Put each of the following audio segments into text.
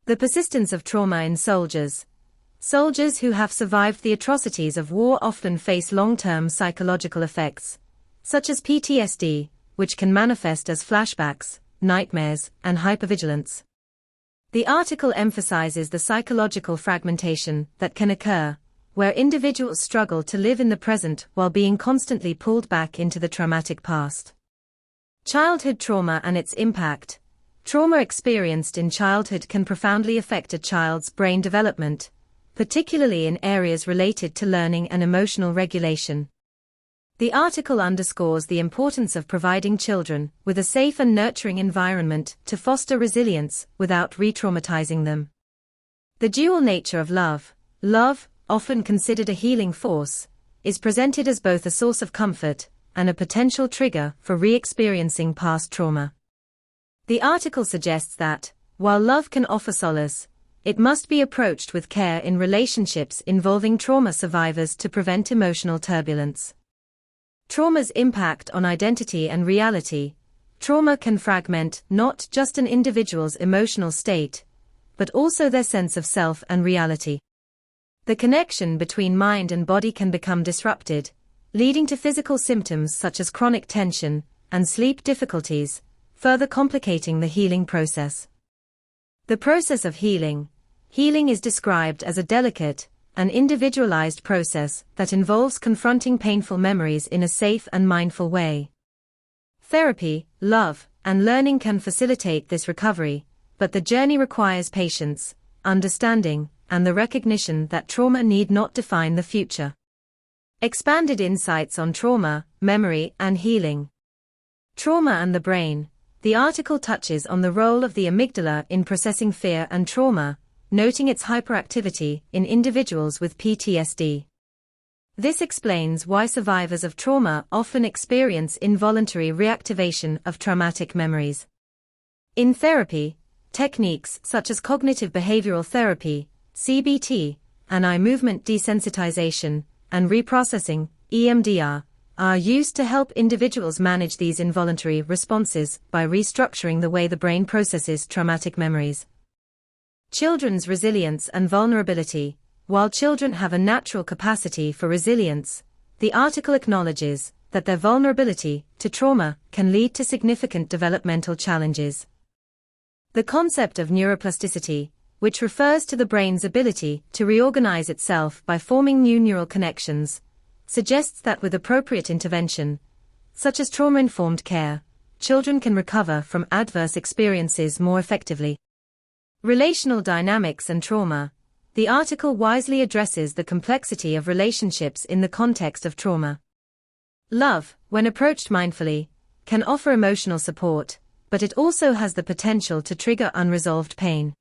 The persistence of trauma in soldiers. Soldiers who have survived the atrocities of war often face long-term psychological effects, such as PTSD, which can manifest as flashbacks, nightmares, and hypervigilance. The article emphasizes the psychological fragmentation that can occur, where individuals struggle to live in the present while being constantly pulled back into the traumatic past. Childhood trauma and its impact. Trauma experienced in childhood can profoundly affect a child's brain development, particularly in areas related to learning and emotional regulation. The article underscores the importance of providing children with a safe and nurturing environment to foster resilience without re-traumatizing them. The dual nature of love. Love, often considered a healing force, is presented as both a source of comfort and a potential trigger for re-experiencing past trauma. The article suggests that, while love can offer solace, it must be approached with care in relationships involving trauma survivors to prevent emotional turbulence. Trauma's impact on identity and reality. Trauma can fragment not just an individual's emotional state, but also their sense of self and reality. The connection between mind and body can become disrupted, leading to physical symptoms such as chronic tension and sleep difficulties, further complicating the healing process. The process of healing. Healing is described as a delicate and individualized process that involves confronting painful memories in a safe and mindful way. Therapy, love, and learning can facilitate this recovery, but the journey requires patience, understanding, and the recognition that trauma need not define the future. Expanded insights on trauma, memory, and healing. Trauma and the brain. The article touches on the role of the amygdala in processing fear and trauma, noting its hyperactivity in individuals with PTSD. This explains why survivors of trauma often experience involuntary reactivation of traumatic memories. In therapy, techniques such as cognitive behavioral therapy, CBT, and eye movement desensitization, and reprocessing, EMDR, are used to help individuals manage these involuntary responses by restructuring the way the brain processes traumatic memories. Children's resilience and vulnerability. While children have a natural capacity for resilience, the article acknowledges that their vulnerability to trauma can lead to significant developmental challenges. The concept of neuroplasticity, which refers to the brain's ability to reorganize itself by forming new neural connections, suggests that with appropriate intervention, such as trauma-informed care, children can recover from adverse experiences more effectively. Relational dynamics and trauma. The article wisely addresses the complexity of relationships in the context of trauma. Love, when approached mindfully, can offer emotional support, but it also has the potential to trigger unresolved pain.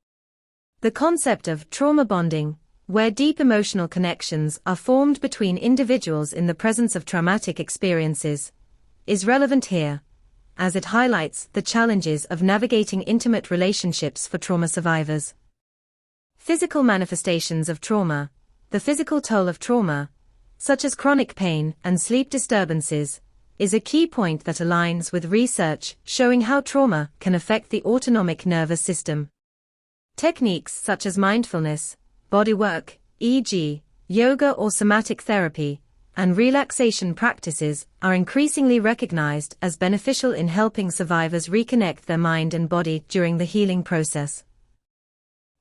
The concept of trauma bonding, where deep emotional connections are formed between individuals in the presence of traumatic experiences, is relevant here, as it highlights the challenges of navigating intimate relationships for trauma survivors. Physical manifestations of trauma. The physical toll of trauma, such as chronic pain and sleep disturbances, is a key point that aligns with research showing how trauma can affect the autonomic nervous system. Techniques such as mindfulness, bodywork, e.g., yoga or somatic therapy, and relaxation practices are increasingly recognized as beneficial in helping survivors reconnect their mind and body during the healing process.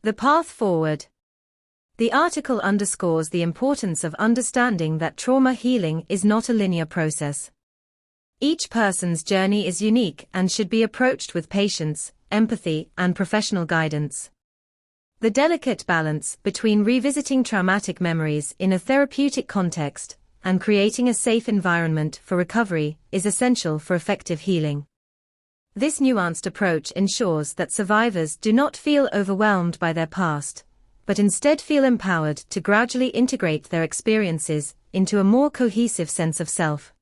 The path forward. The article underscores the importance of understanding that trauma healing is not a linear process. Each person's journey is unique and should be approached with patience, empathy, and professional guidance. The delicate balance between revisiting traumatic memories in a therapeutic context and creating a safe environment for recovery is essential for effective healing. This nuanced approach ensures that survivors do not feel overwhelmed by their past, but instead feel empowered to gradually integrate their experiences into a more cohesive sense of self.